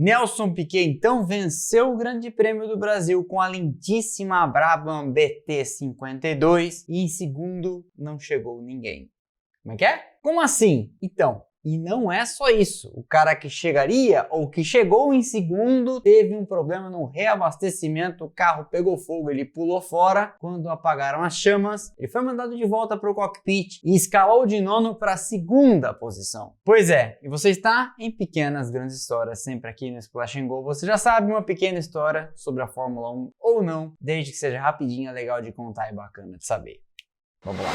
Nelson Piquet então venceu o Grande Prêmio do Brasil com a lindíssima Brabham BT52 e em segundo não chegou ninguém. Como é que é? Como assim? Então, e não é só isso. O cara que chegaria ou que chegou em segundo teve um problema no reabastecimento, o carro pegou fogo, ele pulou fora. Quando apagaram as chamas, ele foi mandado de volta para o cockpit e escalou de nono para a segunda posição. Pois é, e você está em Pequenas Grandes Histórias, sempre aqui no Splash & Go. Você já sabe uma pequena história sobre a Fórmula 1 ou não, desde que seja rapidinha, legal de contar e bacana de saber. Vamos lá.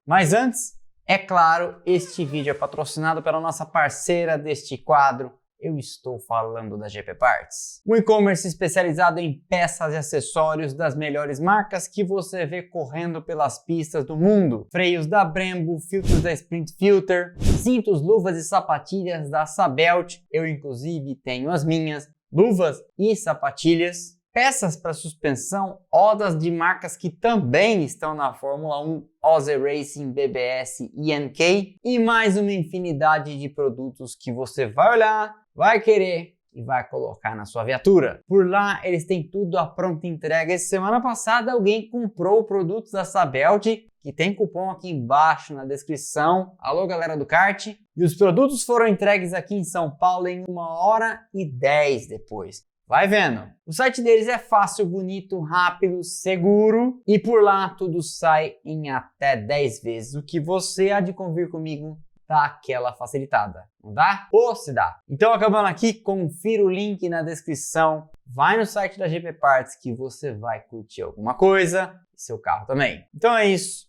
Mas antes, é claro, este vídeo é patrocinado pela nossa parceira deste quadro. Eu estou falando da GP Parts, um e-commerce especializado em peças e acessórios das melhores marcas que você vê correndo pelas pistas do mundo. Freios da Brembo, filtros da Sprint Filter, cintos, luvas e sapatilhas da Sabelt. Eu inclusive tenho as minhas, luvas e sapatilhas. Peças para suspensão, rodas de marcas que também estão na Fórmula 1, Oze Racing, BBS e NK, e mais uma infinidade de produtos que você vai olhar, vai querer e vai colocar na sua viatura. Por lá eles têm tudo à pronta entrega. Essa semana passada alguém comprou produtos da Sabelt, que tem cupom aqui embaixo na descrição. Alô galera do kart. E os produtos foram entregues aqui em São Paulo em 1h10 depois. Vai vendo. O site deles é fácil, bonito, rápido, seguro e por lá tudo sai em até 10 vezes. O que você há de convir comigo dá aquela facilitada. Não dá? Ou se dá. Então acabando aqui, confira o link na descrição. Vai no site da GP Parts que você vai curtir alguma coisa e seu carro também. Então é isso.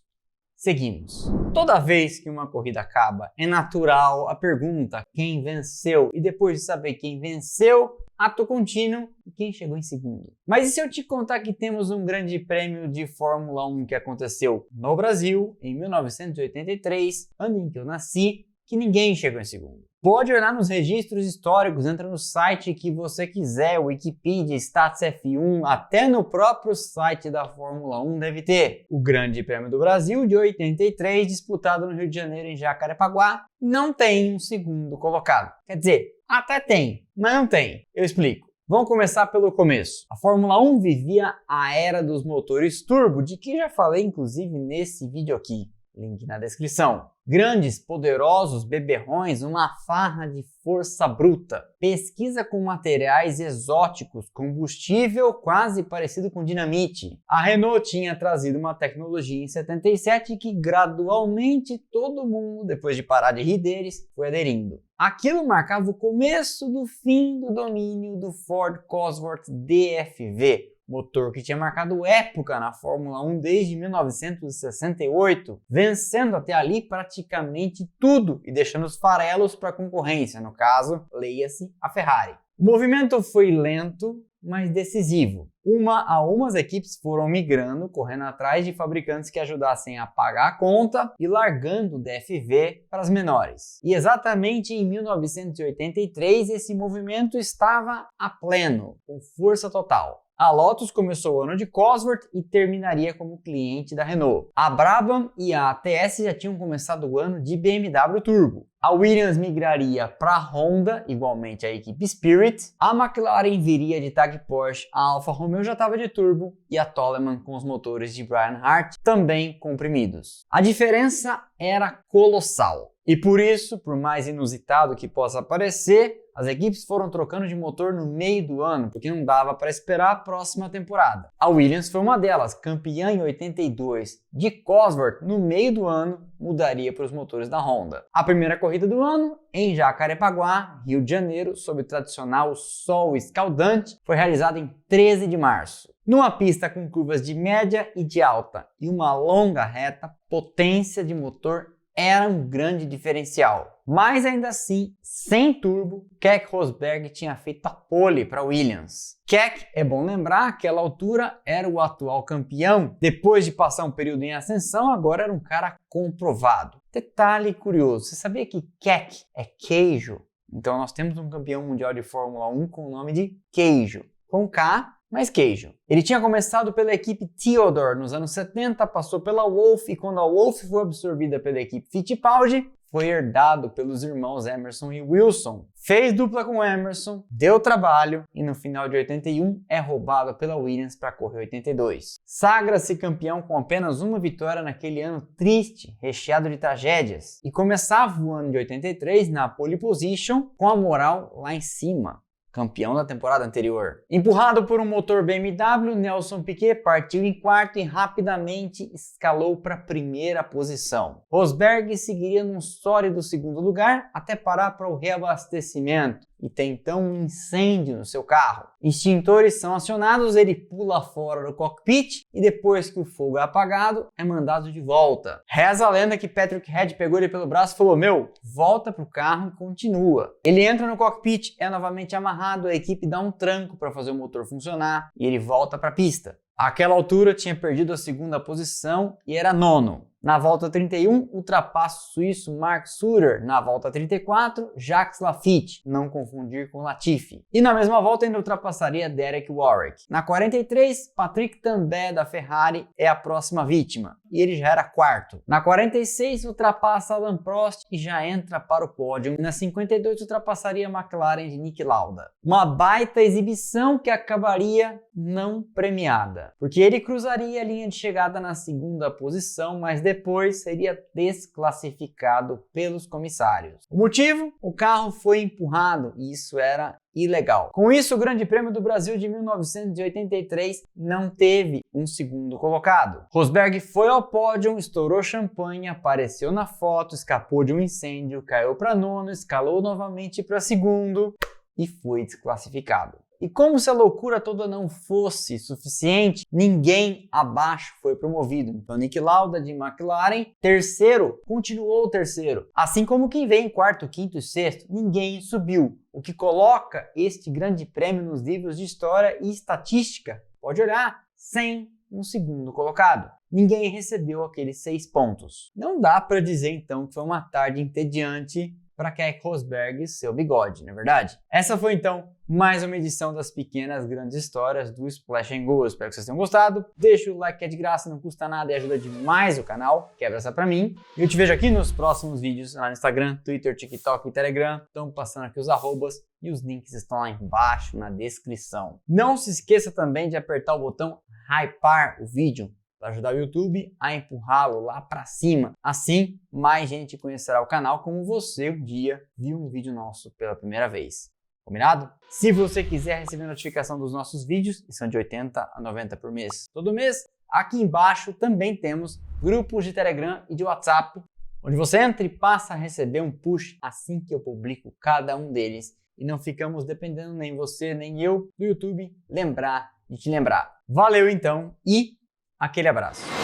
Seguimos. Toda vez que uma corrida acaba, é natural a pergunta quem venceu e depois de saber quem venceu, ato contínuo e quem chegou em segundo. Mas e se eu te contar que temos um grande prêmio de Fórmula 1 que aconteceu no Brasil em 1983, ano em que eu nasci, que ninguém chegou em segundo? Pode olhar nos registros históricos, entra no site que você quiser, Wikipedia, Stats F1, até no próprio site da Fórmula 1 deve ter. O Grande Prêmio do Brasil de 83, disputado no Rio de Janeiro em Jacarepaguá, não tem um segundo colocado. Quer dizer, até tem, mas não tem. Eu explico. Vamos começar pelo começo. A Fórmula 1 vivia a era dos motores turbo, de que já falei inclusive nesse vídeo aqui. Link na descrição. Grandes, poderosos beberrões, uma farra de força bruta. Pesquisa com materiais exóticos, combustível quase parecido com dinamite. A Renault tinha trazido uma tecnologia em 77 que gradualmente todo mundo, depois de parar de rir deles, foi aderindo. Aquilo marcava o começo do fim do domínio do Ford Cosworth DFV. Motor que tinha marcado época na Fórmula 1 desde 1968, vencendo até ali praticamente tudo e deixando os farelos para a concorrência, no caso, leia-se a Ferrari. O movimento foi lento, mas decisivo. Uma a uma as equipes foram migrando, correndo atrás de fabricantes que ajudassem a pagar a conta e largando o DFV para as menores. E exatamente em 1983 esse movimento estava a pleno, com força total. A Lotus começou o ano de Cosworth e terminaria como cliente da Renault. A Brabham e a ATS já tinham começado o ano de BMW Turbo. A Williams migraria para a Honda, igualmente a equipe Spirit. A McLaren viria de Tag Porsche, a Alfa Romeo já estava de turbo e a Toleman com os motores de Brian Hart também comprimidos. A diferença era colossal. E por isso, por mais inusitado que possa parecer, as equipes foram trocando de motor no meio do ano, porque não dava para esperar a próxima temporada. A Williams foi uma delas, campeã em 82 de Cosworth, no meio do ano mudaria para os motores da Honda. A primeira corrida do ano, em Jacarepaguá, Rio de Janeiro, sob o tradicional sol escaldante, foi realizada em 13 de março. Numa pista com curvas de média e de alta e uma longa reta, potência de motor era um grande diferencial. Mas ainda assim, sem turbo, Keck Rosberg tinha feito a pole para Williams. Keck, é bom lembrar, àquela altura era o atual campeão. Depois de passar um período em ascensão, agora era um cara comprovado. Detalhe curioso, você sabia que Keck é queijo? Então nós temos um campeão mundial de Fórmula 1 com o nome de queijo. com K, mais queijo. Ele tinha começado pela equipe Theodore nos anos 70, passou pela Wolf e quando a Wolf foi absorvida pela equipe Fittipaldi, foi herdado pelos irmãos Emerson e Wilson. Fez dupla com Emerson, deu trabalho e no final de 81 é roubado pela Williams para correr 82. Sagra-se campeão com apenas uma vitória naquele ano triste, recheado de tragédias. E começava o ano de 83 na pole position com a moral lá em cima. Campeão da temporada anterior. Empurrado por um motor BMW, Nelson Piquet partiu em quarto e rapidamente escalou para a primeira posição. Rosberg seguiria num sólido segundo lugar até parar para o reabastecimento e tem então um incêndio no seu carro. Extintores são acionados, ele pula fora do cockpit e depois que o fogo é apagado, é mandado de volta. Reza a lenda que Patrick Head pegou ele pelo braço e falou: "Meu, volta pro carro e continua". Ele entra no cockpit, é novamente amarrado, a equipe dá um tranco para fazer o motor funcionar e ele volta para a pista. Àquela altura tinha perdido a segunda posição e era nono. Na volta 31, ultrapassa o suíço Mark Sutter. Na volta 34, Jacques Laffite, não confundir com Latifi. E na mesma volta ainda ultrapassaria Derek Warwick. Na 43, Patrick Tambay da Ferrari é a próxima vítima, e ele já era quarto. Na 46, ultrapassa Alain Prost e já entra para o pódio. E na 52, ultrapassaria a McLaren de Niki Lauda. Uma baita exibição que acabaria não premiada, porque ele cruzaria a linha de chegada na segunda posição, mas depois seria desclassificado pelos comissários. O motivo? O carro foi empurrado e isso era ilegal. Com isso, o Grande Prêmio do Brasil de 1983 não teve um segundo colocado. Rosberg foi ao pódio, estourou champanhe, apareceu na foto, escapou de um incêndio, caiu para nono, escalou novamente para segundo e foi desclassificado. E como se a loucura toda não fosse suficiente, ninguém abaixo foi promovido. Então Niki Lauda de McLaren, terceiro, continuou terceiro. Assim como quem vem em quarto, quinto e sexto, ninguém subiu. O que coloca este grande prêmio nos livros de história e estatística, pode olhar, sem um segundo colocado. Ninguém recebeu aqueles 6 pontos. Não dá para dizer então que foi uma tarde entediante para Keck Rosberg e seu bigode, não é verdade? Essa foi então mais uma edição das pequenas grandes histórias do Splash & Go. Espero que vocês tenham gostado. Deixa o like que é de graça, não custa nada e ajuda demais o canal. Quebra essa pra mim. E eu te vejo aqui nos próximos vídeos lá no Instagram, Twitter, TikTok e Telegram. Estão passando aqui os arrobas e os links estão lá embaixo na descrição. Não se esqueça também de apertar o botão hypar o vídeo para ajudar o YouTube a empurrá-lo lá para cima. Assim, mais gente conhecerá o canal como você um dia viu um vídeo nosso pela primeira vez. Combinado? Se você quiser receber notificação dos nossos vídeos, que são de 80 a 90 por mês todo mês, aqui embaixo também temos grupos de Telegram e de WhatsApp, onde você entra e passa a receber um push assim que eu publico cada um deles. E não ficamos dependendo nem você nem eu do YouTube lembrar de te lembrar. Valeu então e aquele abraço.